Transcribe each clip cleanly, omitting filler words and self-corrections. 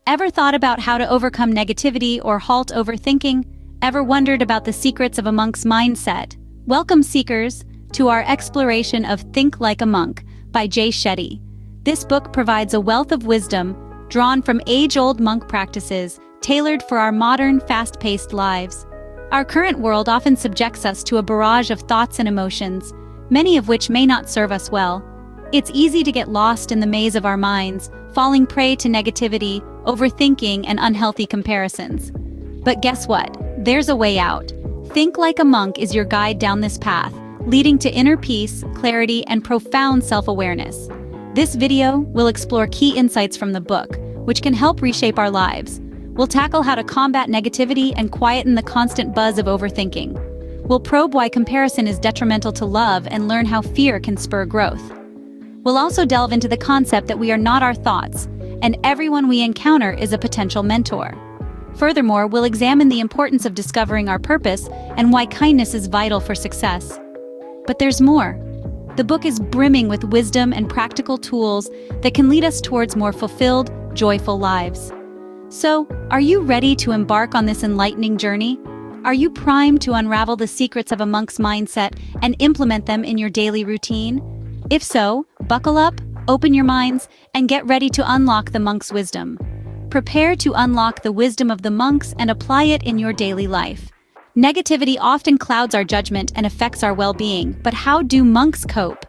Ever thought about how to overcome negativity or halt overthinking? Ever wondered about the secrets of a monk's mindset? Welcome, seekers, to our exploration of Think Like a Monk by Jay Shetty. This book provides a wealth of wisdom drawn from age-old monk practices tailored for our modern, fast-paced lives. Our current world often subjects us to a barrage of thoughts and emotions, many of which may not serve us well. It's easy to get lost in the maze of our minds, falling prey to negativity, overthinking, and unhealthy comparisons. But guess what? There's a way out. Think Like a Monk is your guide down this path, leading to inner peace, clarity, and profound self-awareness. This video will explore key insights from the book, which can help reshape our lives. We'll tackle how to combat negativity and quieten the constant buzz of overthinking. We'll probe why comparison is detrimental to love and learn how fear can spur growth. We'll also delve into the concept that we are not our thoughts, and everyone we encounter is a potential mentor. Furthermore, we'll examine the importance of discovering our purpose and why kindness is vital for success. But there's more. The book is brimming with wisdom and practical tools that can lead us towards more fulfilled, joyful lives. So, are you ready to embark on this enlightening journey? Are you primed to unravel the secrets of a monk's mindset and implement them in your daily routine? If so, buckle up, open your minds, and get ready to unlock the monk's wisdom. Prepare to unlock the wisdom of the monks and apply it in your daily life. Negativity often clouds our judgment and affects our well-being, but how do monks cope?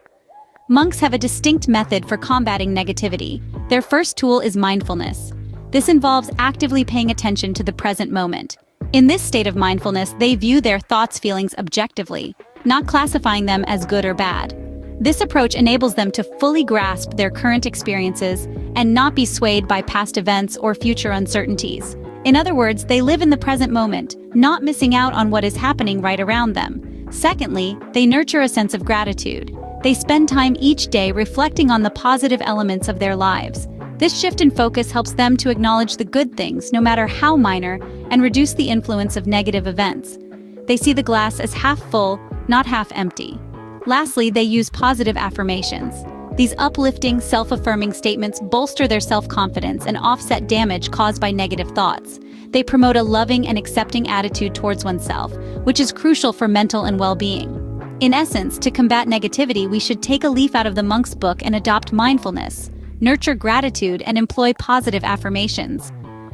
Monks have a distinct method for combating negativity. Their first tool is mindfulness. This involves actively paying attention to the present moment. In this state of mindfulness, they view their thoughts, feelings objectively, not classifying them as good or bad. This approach enables them to fully grasp their current experiences and not be swayed by past events or future uncertainties. In other words, they live in the present moment, not missing out on what is happening right around them. Secondly, they nurture a sense of gratitude. They spend time each day reflecting on the positive elements of their lives. This shift in focus helps them to acknowledge the good things, no matter how minor, and reduce the influence of negative events. They see the glass as half full, not half empty. Lastly, they use positive affirmations. These uplifting, self-affirming statements bolster their self-confidence and offset damage caused by negative thoughts. They promote a loving and accepting attitude towards oneself, which is crucial for mental and well-being. In essence, to combat negativity, we should take a leaf out of the monk's book and adopt mindfulness, nurture gratitude, and employ positive affirmations.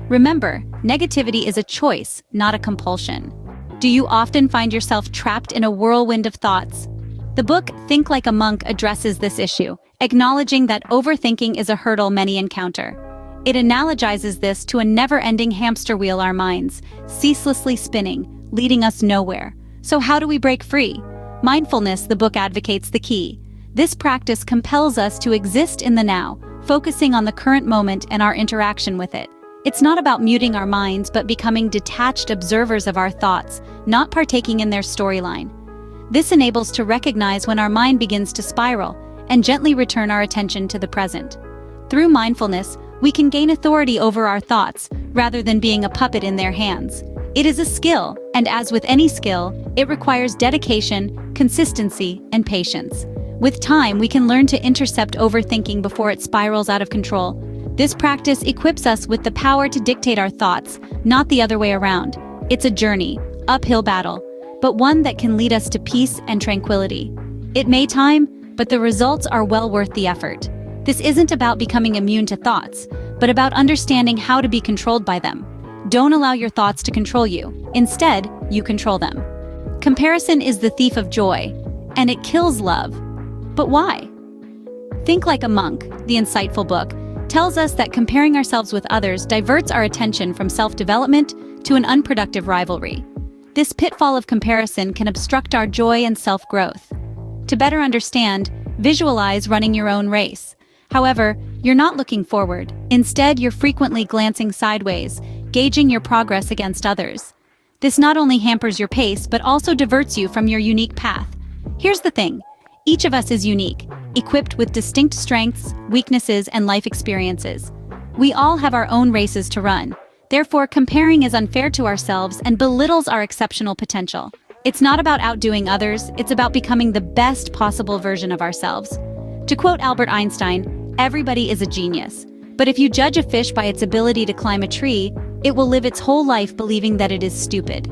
Remember, negativity is a choice, not a compulsion. Do you often find yourself trapped in a whirlwind of thoughts? The book Think Like a Monk addresses this issue, acknowledging that overthinking is a hurdle many encounter. It analogizes this to a never-ending hamster wheel, our minds, ceaselessly spinning, leading us nowhere. So how do we break free? Mindfulness, the book advocates, the key. This practice compels us to exist in the now, focusing on the current moment and our interaction with it. It's not about muting our minds, but becoming detached observers of our thoughts, not partaking in their storyline. This enables to recognize when our mind begins to spiral and gently return our attention to the present. Through mindfulness, we can gain authority over our thoughts rather than being a puppet in their hands. It is a skill, and as with any skill, it requires dedication, consistency, and patience. With time, we can learn to intercept overthinking before it spirals out of control. This practice equips us with the power to dictate our thoughts, not the other way around. It's a journey, uphill battle, but one that can lead us to peace and tranquility. It may time, but the results are well worth the effort. This isn't about becoming immune to thoughts, but about understanding how to be controlled by them. Don't allow your thoughts to control you. Instead, you control them. Comparison is the thief of joy, and it kills love. But why? Think Like a Monk, the insightful book, tells us that comparing ourselves with others diverts our attention from self-development to an unproductive rivalry. This pitfall of comparison can obstruct our joy and self-growth. To better understand, visualize running your own race. However, you're not looking forward. Instead, you're frequently glancing sideways, gauging your progress against others. This not only hampers your pace, but also diverts you from your unique path. Here's the thing. Each of us is unique, equipped with distinct strengths, weaknesses, and life experiences. We all have our own races to run. Therefore, comparing is unfair to ourselves and belittles our exceptional potential. It's not about outdoing others, it's about becoming the best possible version of ourselves. To quote Albert Einstein, "Everybody is a genius, But if you judge a fish by its ability to climb a tree, it will live its whole life believing that it is stupid.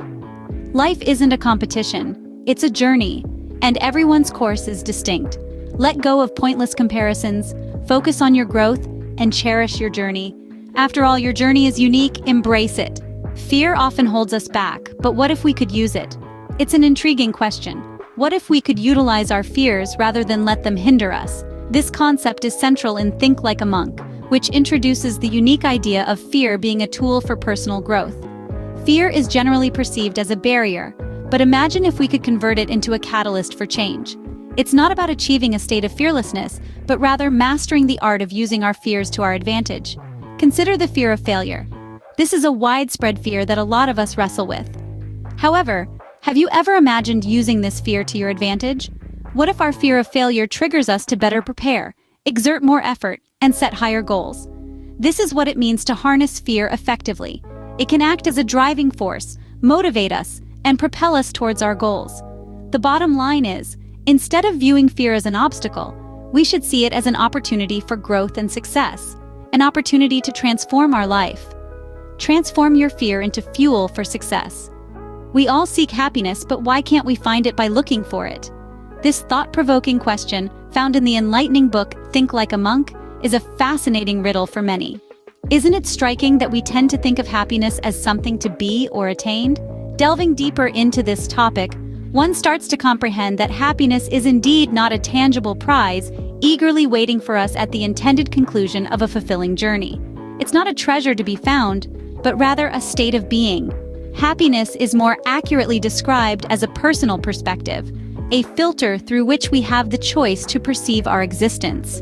Life isn't a competition, it's a journey, and everyone's course is distinct. Let go of pointless comparisons, focus on your growth, and cherish your journey. After all, your journey is unique, embrace it. Fear often holds us back, but what if we could use it? It's an intriguing question. What if we could utilize our fears rather than let them hinder us? This concept is central in Think Like a Monk, which introduces the unique idea of fear being a tool for personal growth. Fear is generally perceived as a barrier, but imagine if we could convert it into a catalyst for change. It's not about achieving a state of fearlessness, but rather mastering the art of using our fears to our advantage. Consider the fear of failure. This is a widespread fear that a lot of us wrestle with. However, have you ever imagined using this fear to your advantage? What if our fear of failure triggers us to better prepare, exert more effort, and set higher goals? This is what it means to harness fear effectively. It can act as a driving force, motivate us, and propel us towards our goals. The bottom line is, instead of viewing fear as an obstacle, we should see it as an opportunity for growth and success, an opportunity to transform our life. Transform your fear into fuel for success. We all seek happiness, but why can't we find it by looking for it? This thought-provoking question, found in the enlightening book Think Like a Monk, is a fascinating riddle for many. Isn't it striking that we tend to think of happiness as something to be or attained? Delving deeper into this topic, one starts to comprehend that happiness is indeed not a tangible prize, eagerly waiting for us at the intended conclusion of a fulfilling journey. It's not a treasure to be found, but rather a state of being. Happiness is more accurately described as a personal perspective, a filter through which we have the choice to perceive our existence.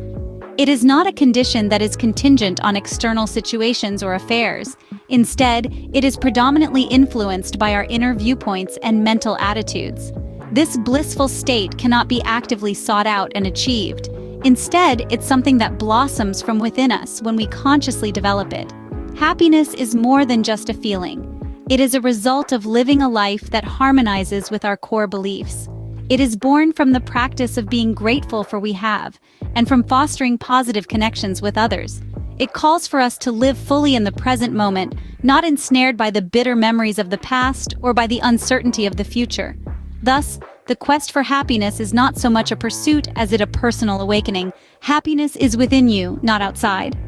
It is not a condition that is contingent on external situations or affairs. Instead, it is predominantly influenced by our inner viewpoints and mental attitudes. This blissful state cannot be actively sought out and achieved. Instead, it's something that blossoms from within us when we consciously develop it. Happiness is more than just a feeling. It is a result of living a life that harmonizes with our core beliefs. It is born from the practice of being grateful for what we have, and from fostering positive connections with others. It calls for us to live fully in the present moment, not ensnared by the bitter memories of the past or by the uncertainty of the future. Thus, the quest for happiness is not so much a pursuit as it a personal awakening. Happiness is within you, not outside.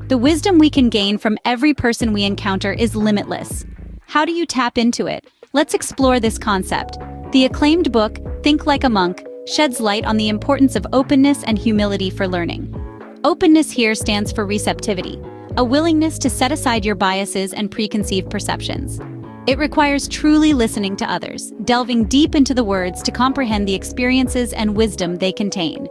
The wisdom we can gain from every person we encounter is limitless. How do you tap into it? Let's explore this concept. The acclaimed book, Think Like a Monk, sheds light on the importance of openness and humility for learning. Openness here stands for receptivity, a willingness to set aside your biases and preconceived perceptions. It requires truly listening to others, delving deep into the words to comprehend the experiences and wisdom they contain.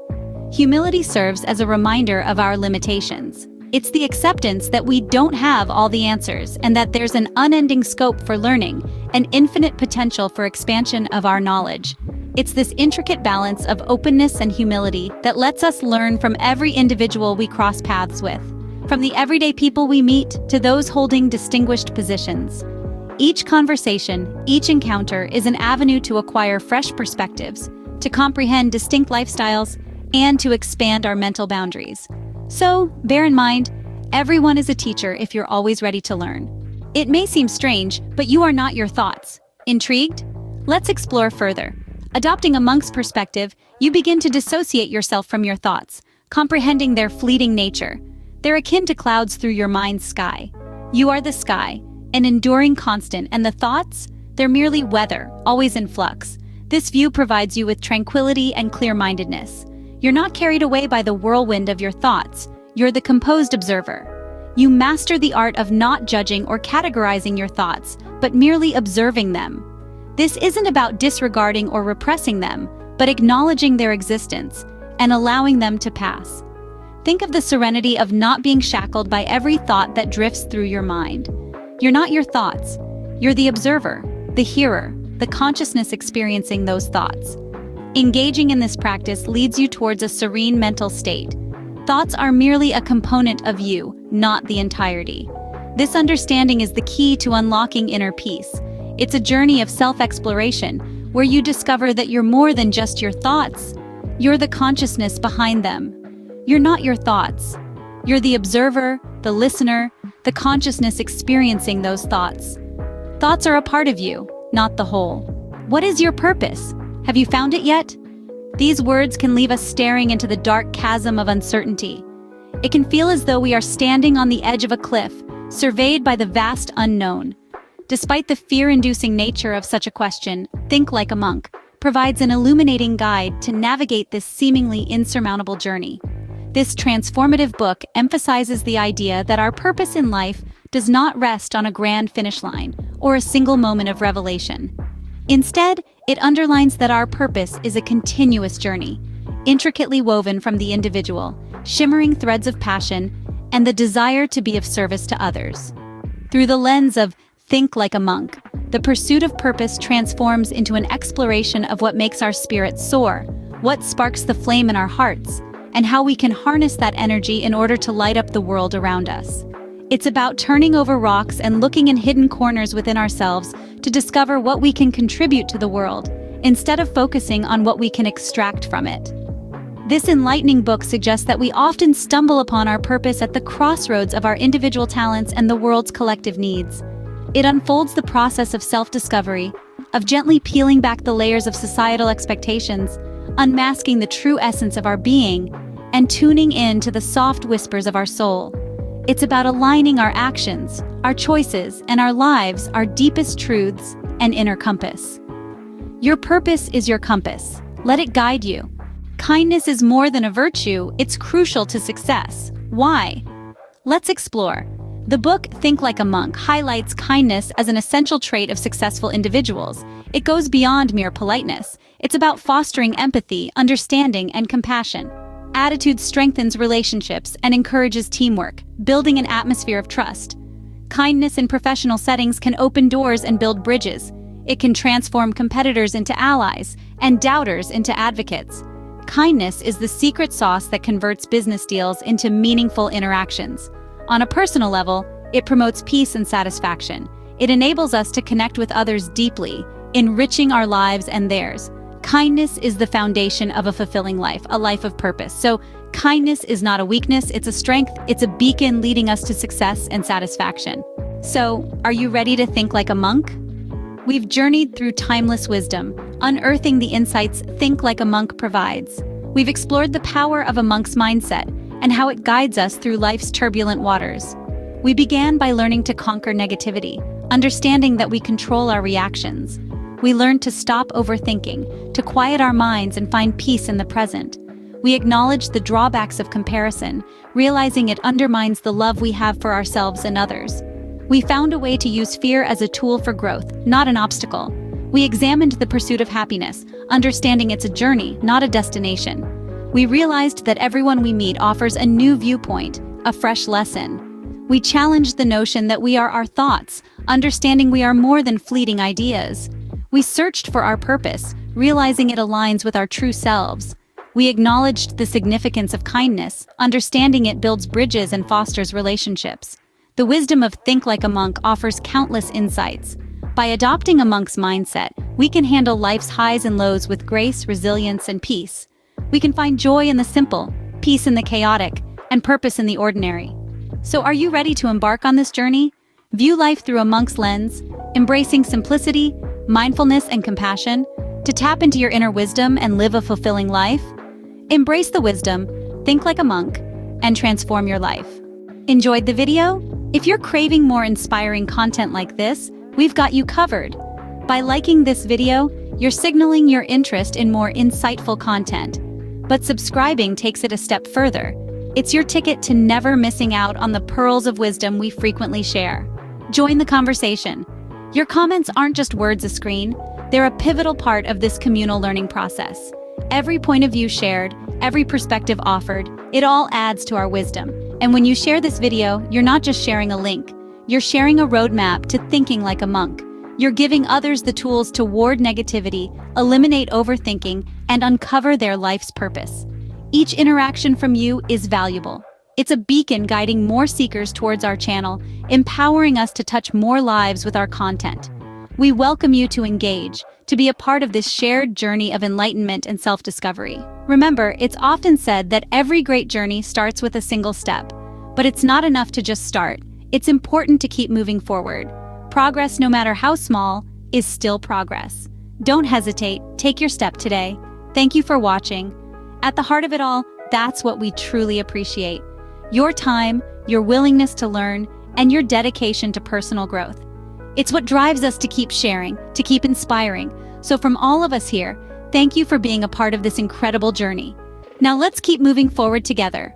Humility serves as a reminder of our limitations. It's the acceptance that we don't have all the answers and that there's an unending scope for learning, an infinite potential for expansion of our knowledge. It's this intricate balance of openness and humility that lets us learn from every individual we cross paths with, from the everyday people we meet to those holding distinguished positions. Each conversation, each encounter is an avenue to acquire fresh perspectives, to comprehend distinct lifestyles, and to expand our mental boundaries. So, bear in mind, everyone is a teacher if you're always ready to learn. It may seem strange, but you are not your thoughts. Intrigued? Let's explore further. Adopting a monk's perspective, you begin to dissociate yourself from your thoughts, comprehending their fleeting nature. They're akin to clouds through your mind's sky. You are the sky, an enduring constant, and the thoughts? They're merely weather, always in flux. This view provides you with tranquility and clear-mindedness. You're not carried away by the whirlwind of your thoughts. You're the composed observer. You master the art of not judging or categorizing your thoughts, but merely observing them. This isn't about disregarding or repressing them, but acknowledging their existence and allowing them to pass. Think of the serenity of not being shackled by every thought that drifts through your mind. You're not your thoughts. You're the observer, the hearer, the consciousness experiencing those thoughts. Engaging in this practice leads you towards a serene mental state. Thoughts are merely a component of you, not the entirety. This understanding is the key to unlocking inner peace. It's a journey of self-exploration, where you discover that you're more than just your thoughts. You're the consciousness behind them. You're not your thoughts. You're the observer, the listener, the consciousness experiencing those thoughts. Thoughts are a part of you, not the whole. What is your purpose? Have you found it yet? These words can leave us staring into the dark chasm of uncertainty. It can feel as though we are standing on the edge of a cliff, surveyed by the vast unknown. Despite the fear-inducing nature of such a question, Think Like a Monk provides an illuminating guide to navigate this seemingly insurmountable journey. This transformative book emphasizes the idea that our purpose in life does not rest on a grand finish line or a single moment of revelation. Instead, it underlines that our purpose is a continuous journey, intricately woven from the individual, shimmering threads of passion, and the desire to be of service to others. Through the lens of Think Like a Monk, the pursuit of purpose transforms into an exploration of what makes our spirits soar, what sparks the flame in our hearts, and how we can harness that energy in order to light up the world around us. It's about turning over rocks and looking in hidden corners within ourselves to discover what we can contribute to the world, instead of focusing on what we can extract from it. This enlightening book suggests that we often stumble upon our purpose at the crossroads of our individual talents and the world's collective needs. It unfolds the process of self-discovery, of gently peeling back the layers of societal expectations, unmasking the true essence of our being, and tuning in to the soft whispers of our soul. It's about aligning our actions, our choices, and our lives, our deepest truths, and inner compass. Your purpose is your compass. Let it guide you. Kindness is more than a virtue, it's crucial to success. Why? Let's explore. The book Think Like a Monk highlights kindness as an essential trait of successful individuals. It goes beyond mere politeness. It's about fostering empathy, understanding, and compassion. Attitude strengthens relationships and encourages teamwork, building an atmosphere of trust. Kindness in professional settings can open doors and build bridges. It can transform competitors into allies and doubters into advocates. Kindness is the secret sauce that converts business deals into meaningful interactions. On a personal level, it promotes peace and satisfaction. It enables us to connect with others deeply, enriching our lives and theirs. Kindness is the foundation of a fulfilling life, a life of purpose. So, kindness is not a weakness, it's a strength, it's a beacon leading us to success and satisfaction. So, are you ready to think like a monk? We've journeyed through timeless wisdom, unearthing the insights Think Like a Monk provides. We've explored the power of a monk's mindset and how it guides us through life's turbulent waters. We began by learning to conquer negativity, understanding that we control our reactions. We learned to stop overthinking, to quiet our minds and find peace in the present. We acknowledged the drawbacks of comparison, realizing it undermines the love we have for ourselves and others. We found a way to use fear as a tool for growth, not an obstacle. We examined the pursuit of happiness, understanding it's a journey, not a destination. We realized that everyone we meet offers a new viewpoint, a fresh lesson. We challenged the notion that we are our thoughts, understanding we are more than fleeting ideas. We searched for our purpose, realizing it aligns with our true selves. We acknowledged the significance of kindness, understanding it builds bridges and fosters relationships. The wisdom of Think Like a Monk offers countless insights. By adopting a monk's mindset, we can handle life's highs and lows with grace, resilience, and peace. We can find joy in the simple, peace in the chaotic, and purpose in the ordinary. So are you ready to embark on this journey? View life through a monk's lens, embracing simplicity, mindfulness, and compassion, to tap into your inner wisdom and live a fulfilling life? Embrace the wisdom, think like a monk, and transform your life. Enjoyed the video? If you're craving more inspiring content like this, we've got you covered. By liking this video, you're signaling your interest in more insightful content. But subscribing takes it a step further. It's your ticket to never missing out on the pearls of wisdom we frequently share. Join the conversation. Your comments aren't just words a-screen, they're a pivotal part of this communal learning process. Every point of view shared, every perspective offered, it all adds to our wisdom. And when you share this video, you're not just sharing a link, you're sharing a roadmap to thinking like a monk. You're giving others the tools to ward negativity, eliminate overthinking, and uncover their life's purpose. Each interaction from you is valuable. It's a beacon guiding more seekers towards our channel, empowering us to touch more lives with our content. We welcome you to engage, to be a part of this shared journey of enlightenment and self-discovery. Remember, it's often said that every great journey starts with a single step. But it's not enough to just start. It's important to keep moving forward. Progress, no matter how small, is still progress. Don't hesitate, take your step today. Thank you for watching. At the heart of it all, that's what we truly appreciate. Your time, your willingness to learn, and your dedication to personal growth. It's what drives us to keep sharing, to keep inspiring. So from all of us here, thank you for being a part of this incredible journey. Now let's keep moving forward together.